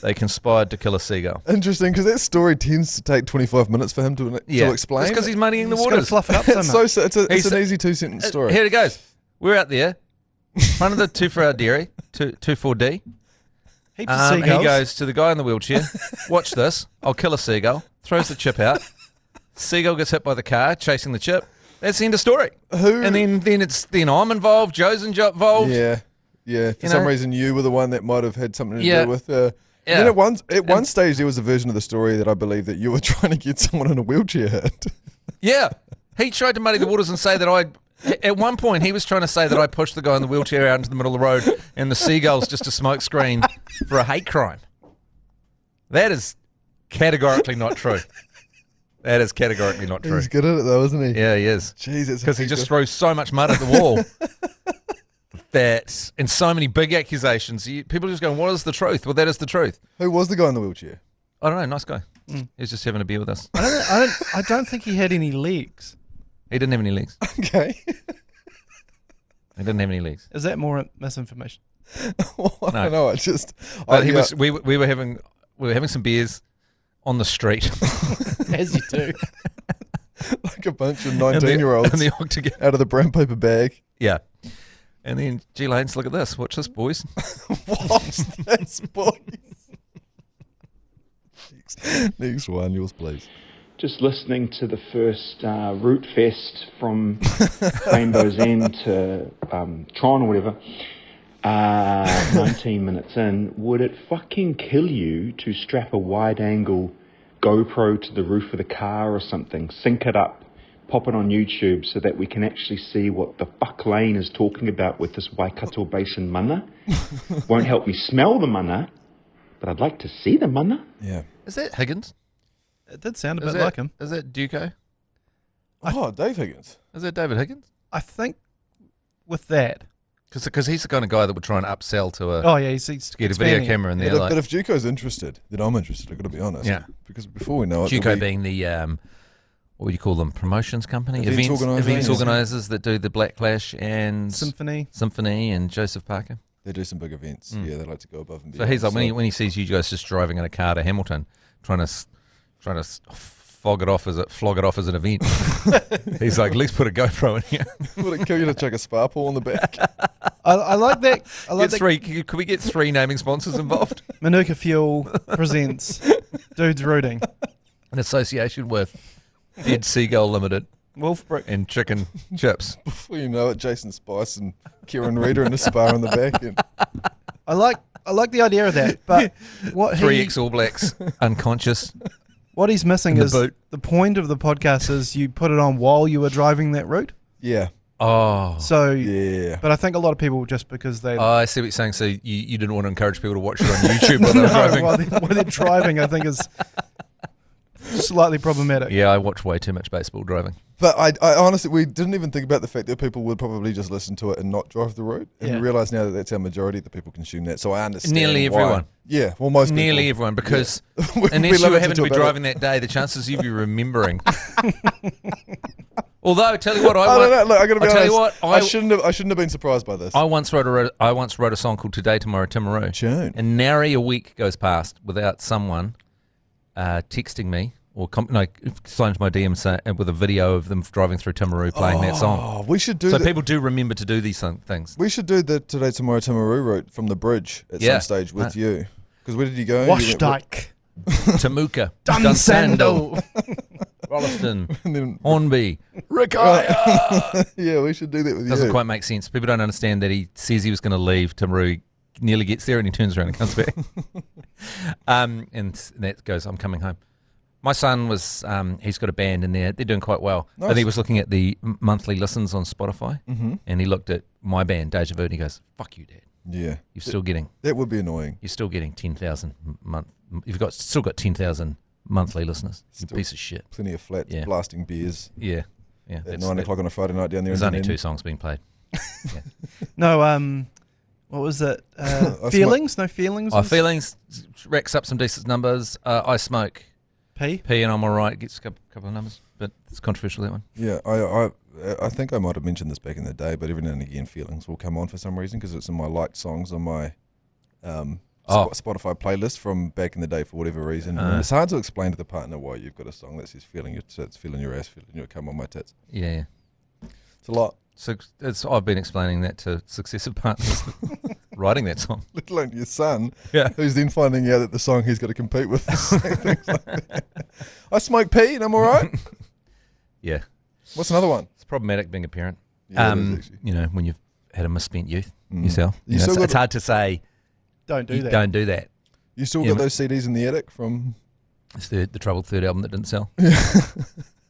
They conspired to kill a seagull. Interesting, because that story tends to take 25 minutes for him to explain. It's because he's muddying the He's waters. gotta fluff it up so much. It's an easy 2-sentence story. Here it goes. We're out there, front of the 2-4 dairy, 2,4-D. Heaps of seagulls. He goes to the guy in the wheelchair. Watch this. I'll kill a seagull. Throws the chip out. Seagull gets hit by the car, chasing the chip. That's the end of story. And then I'm involved. Joe's involved. Yeah. For some reason, you were the one that might have had something to do with. And Yeah. then at one stage, there was a version of the story that I believe that you were trying to get someone in a wheelchair hit. Yeah. He tried to muddy the waters and say that at one point, he was trying to say that I pushed the guy in the wheelchair out into the middle of the road and the seagull's just a smokescreen for a hate crime. That is categorically not true. That is categorically not true. He's good at it, though, isn't he? Yeah, he is. Jesus. Because he just throws so much mud at the wall. And so many big accusations. People are just going, what is the truth? Well, that is the truth. Who was the guy in the wheelchair? I don't know. Nice guy. He was just having a beer with us. I don't think he had any legs. He didn't have any legs. Okay. He didn't have any legs. Is that more misinformation? Well, I don't know. We were having some beers on the street. As you do. Like a bunch of 19-year-olds in the Octagon. Out of the brown paper bag. Yeah. And then G-Lane's, look at this. Watch this, boys. Watch this, boys. Next one, yours, please. Just listening to the first Root Fest from Rainbow's End to Tron or whatever, 19 minutes in, would it fucking kill you to strap a wide-angle GoPro to the roof of the car or something, sync it up, pop it on YouTube so that we can actually see what the fuck Lane is talking about with this Waikato Basin mana? Won't help me smell the mana, but I'd like to see the mana. Yeah. Is that Higgins? It did sound a bit like him. Is that Duco? Dave Higgins. Is that David Higgins? I think with that. Because he's the kind of guy that would try and upsell to a... Oh, yeah, he's to get a video camera in there. But if Duco's interested, then I'm interested, I've got to be honest. Yeah. Because before we know it... Duco being the, what would you call them, promotions company? Events organisers that do the Black Clash and... Symphony and Joseph Parker. They do some big events. Yeah, they like to go above and So beyond. he's like, when he sees you guys just driving in a car to Hamilton, trying to flog it off as an event, he's like, let's put a GoPro in here. Would it kill you to chuck a spa pool on the back? I like that. Could we get 3 naming sponsors involved? Manuka Fuel presents Dudes Rooting. In association with Dead Seagull Limited. Wolfbrook. And chicken chips. Before you know it, Jason Spice and Kieran Reader in a spa on the back. And I like the idea of that, but what 3X All Blacks unconscious. What he's missing is the point of the podcast is you put it on while you were driving that route. Yeah. Oh. So yeah. But I think a lot of people just because they... Oh, I see what you're saying. So you didn't want to encourage people to watch it on YouTube while they're driving. While they're driving, I think is slightly problematic. Yeah, I watch way too much baseball driving. But I honestly, we didn't even think about the fact that people would probably just listen to it and not drive the road. And we realise now that that's our majority that people consume that. So I understand Nearly why. everyone. Yeah, well, most people. Nearly everyone, because unless you happen to be driving that day, the chances of you remembering Although, tell you what, I don't know. Look, I got to be honest. Tell you what, I shouldn't have been surprised by this. I once wrote a song called "Today, Tomorrow, Timaroo." Tune. And nary a week goes past without someone texting me or sliding to my DM with a video of them driving through Timaroo playing that song. We should do. So people do remember to do these things. We should do the Today, Tomorrow, Timaroo route from the bridge at some stage with you. Because where did you go? Washdyke. Tamuka. Dunsandel. Rolleston. Hornby. Rickaya. Yeah, we should do that with you. Doesn't quite make sense. People don't understand that he says he was going to leave Timaroo, nearly gets there, and he turns around and comes back. And that goes, I'm coming home. My son was, he's got a band in there. They're doing quite well. Nice. But he was looking at the monthly listens on Spotify, and he looked at my band, Deja Vu, and he goes, fuck you, Dad. Yeah. You're still getting... That would be annoying. You're still getting 10,000 month. You've still got 10,000 monthly listeners. You piece of shit. Plenty of flats, blasting beers. Yeah. At 9 o'clock on a Friday night down there. There's only 2 songs being played. Yeah. No, what was it? Feelings? No Feelings? Feelings racks up some decent numbers. I Smoke. P and I'm Alright gets a couple of numbers, but it's controversial, that one. Yeah, I think I might have mentioned this back in the day, but every now and again Feelings will come on for some reason because it's in my liked songs on my Spotify playlist from back in the day for whatever reason. And it's hard to explain to the partner why you've got a song that says feeling your tits, feeling your ass, feeling your cum on my tits. Yeah. It's a lot. So I've been explaining that to successive partners writing that song. Let alone your son, who's then finding out that the song he's got to compete with is saying things like that. I smoke pee and I'm all right. Yeah. What's another one? It's problematic being a parent. Yeah, when you've had a misspent youth yourself. It's hard to say, don't do that. Don't do that. You still got those CDs in the attic from... It's the troubled third album that didn't sell.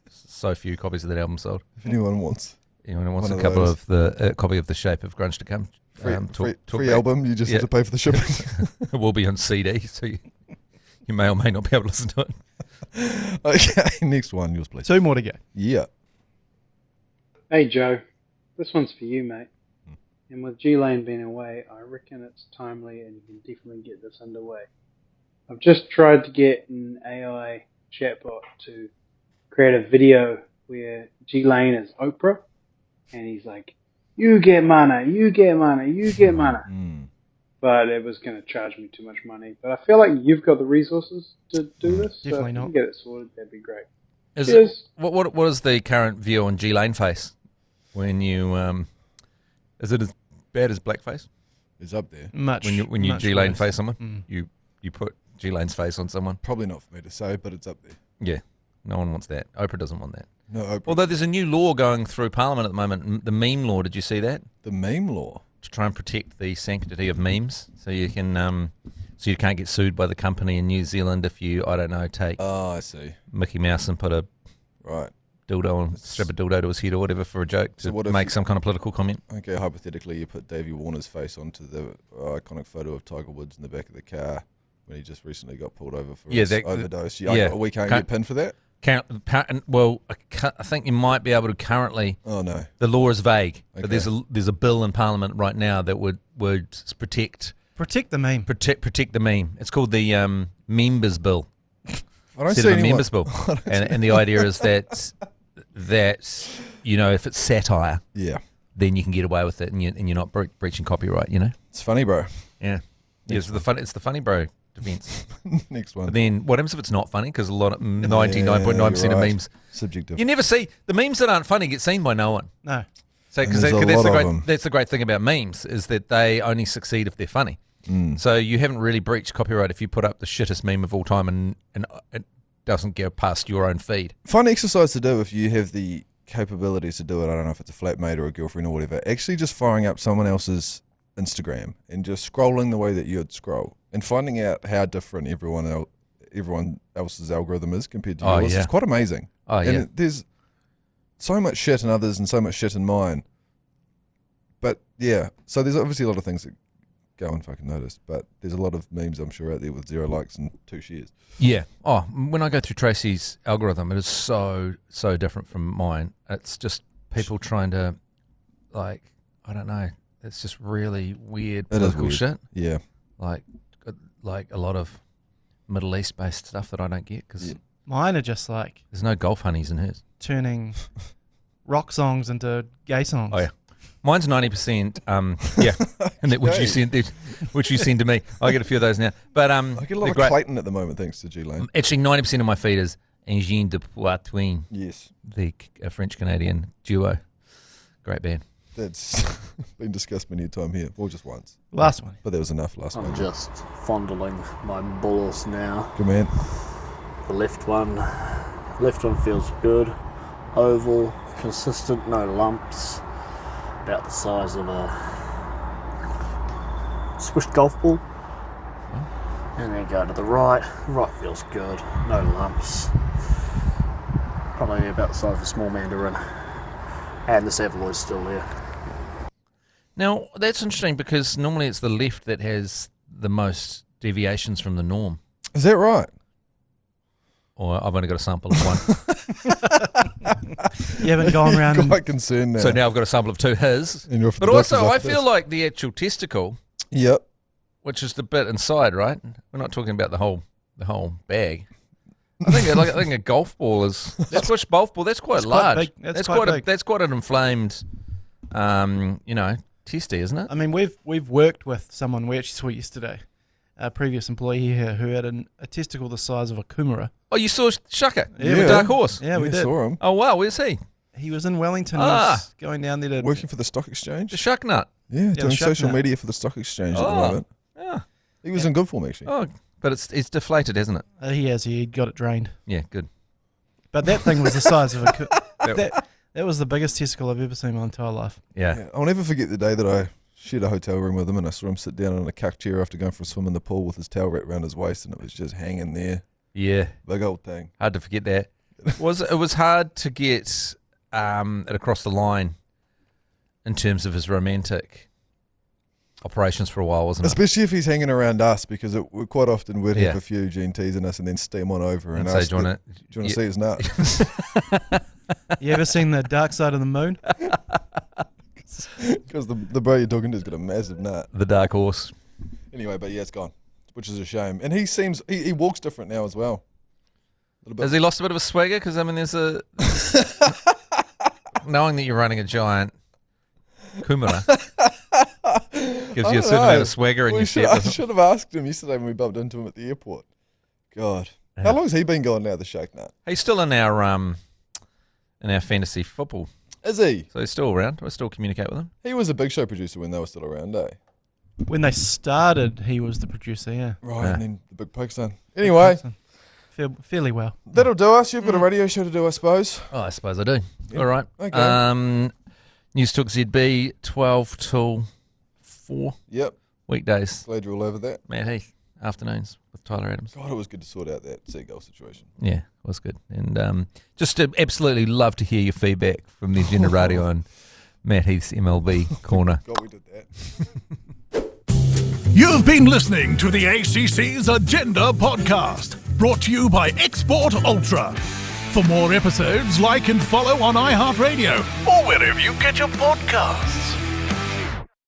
So few copies of that album sold. If anyone wants a copy of The Shape of Grunge to Come. Free album, you just have to pay for the shipping. It will be on CD, so you may or may not be able to listen to it. Okay, next one, yours please. 2 more to go. Yeah. Hey Joe, this one's for you, mate. And with G-Lane being away, I reckon it's timely and you can definitely get this underway. I've just tried to get an AI chatbot to create a video where G-Lane is Oprah, and he's like, you get mana, you get mana, you get mana. But it was going to charge me too much money. But I feel like you've got the resources to do this. Definitely so if not. you get it sorted, that'd be great. What is the current view on G-Lane face? When you, is it as bad as blackface? It's up there. Much. When you much G-Lane worse. face someone, you put G-Lane's face on someone. Probably not for me to say, but it's up there. Yeah. No one wants that. Oprah doesn't want that. No, Oprah. Although there's a new law going through Parliament at the moment, the meme law. Did you see that? The meme law? To try and protect the sanctity of memes, so you can, so you can't get sued by the company in New Zealand if you, I don't know, take. Oh, I see. Mickey Mouse and put a dildo and strap a dildo to his head or whatever for a joke to make some kind of political comment. Okay, hypothetically, you put Davey Warner's face onto the iconic photo of Tiger Woods in the back of the car when he just recently got pulled over for his overdose. We can't get pinned for that? Well, I think you might be able to currently. Oh no, the law is vague, okay. but there's a bill in Parliament right now that would protect the meme. Protect the meme. It's called the Members Bill. I don't see anyone. Members Bill, and the idea is that if it's satire, then you can get away with it, and you're not breaching copyright. It's funny, bro. Yeah, it's the funny bro defense. Next one. But then what happens if it's not funny? Because a lot of 99.9% of memes subjective. You never see the memes that aren't funny get seen by no one. No. So because that's the great thing about memes is that they only succeed if they're funny. So you haven't really breached copyright if you put up the shittest meme of all time and it doesn't go past your own feed. Fun exercise to do if you have the capabilities to do it. I don't know if it's a flatmate or a girlfriend or whatever. Actually, just firing up someone else's Instagram and just scrolling the way that you'd scroll and finding out how different everyone else's algorithm is compared to yours. It's quite amazing. And there's so much shit in others and so much shit in mine. But yeah, so there's obviously a lot of things that go unfucking noticed, but there's a lot of memes I'm sure out there with 0 likes and 2 shares. Yeah. Oh, when I go through Tracy's algorithm, it is so different from mine. It's just people trying to, I don't know. It's just really weird political shit. Yeah. Like a lot of Middle East based stuff that I don't get because mine are just there's no golf honeys in hers. Turning rock songs into gay songs. Oh yeah, mine's 90%. Yeah, and that which you send to me. I get a few of those now, but I get a lot of Clayton at the moment, thanks to G-Lane. Actually, 90% of my feed is Engine de Poitvin. Yes, the French-Canadian duo. Great band. That's been discussed many a time here, or just once. Last one, but that was enough. Last one. I'm just fondling my bullets now. Good man. The left one feels good. Oval, consistent, no lumps. About the size of a swished golf ball. And then go to the right. Right feels good, no lumps. Probably about the size of a small mandarin. And the Savaloy's still there. Now, that's interesting because normally it's the left that has the most deviations from the norm. Is that right? Or I've only got a sample of one. You haven't gone around. I'm quite concerned now. So now I've got a sample of two his. But also, I feel like the actual testicle. Yep. Which is the bit inside, right? We're not talking about the whole bag. I think a golf ball is that's which golf ball. That's quite large. That's quite big. That's quite an inflamed, testy, isn't it? I mean, we've worked with someone we actually saw yesterday, a previous employee here who had a testicle the size of a kumara. Oh, you saw Shaka? Yeah, Dark Horse. Yeah, we did. Saw him. Oh wow, where's he? He was in Wellington. He was going down there to working for the stock exchange. The Shuck Nut. Yeah, doing social media for the stock exchange at the moment. Yeah, he was in good form actually. Oh, but it's deflated, hasn't it? He has. He got it drained. Yeah, good. But that thing was the size of a. That was the biggest testicle I've ever seen in my entire life. Yeah. I'll never forget the day that I shared a hotel room with him and I saw him sit down on a cuck chair after going for a swim in the pool with his towel wrapped around his waist and it was just hanging there. Yeah. Big old thing. Hard to forget that. It was hard to get it across the line in terms of his romantic operations for a while, wasn't it? Especially if he's hanging around us because we quite often would have a few GNTs in us and then steam on over and say, ask, do you want to see his nut? You ever seen The Dark Side of the Moon? Because the bro you're talking to has got a massive nut. The Dark Horse. Anyway, but yeah, it's gone, which is a shame. And he seems, he walks different now as well. Has he lost a bit of a swagger? Because, I mean, there's knowing that you're running a giant kumara gives you a certain amount of swagger in your step. I should have asked him yesterday when we bumped into him at the airport. God. How long has he been gone now, the Shake Nut? He's still in our fantasy football. Is he? So he's still around. I still communicate with him. He was a big show producer when they were still around, eh? When they started, he was the producer, yeah. Right, and then the big Pakistan. Anyway. Fairly well. That'll do us. You've got a radio show to do, I suppose. Oh, I suppose I do. Yeah. All right. Okay. News Talk ZB, 12 till 4. Yep. Weekdays. Glad you're all over that. Matt Heath, afternoons with Tyler Adams. God, it was good to sort out that Seagull situation. Yeah, it was good. And just absolutely love to hear your feedback from the Agenda Radio and Matt Heath's MLB corner. God, we did that. You've been listening to the ACC's Agenda podcast, brought to you by Export Ultra. For more episodes, like and follow on iHeartradio or wherever you get your podcasts.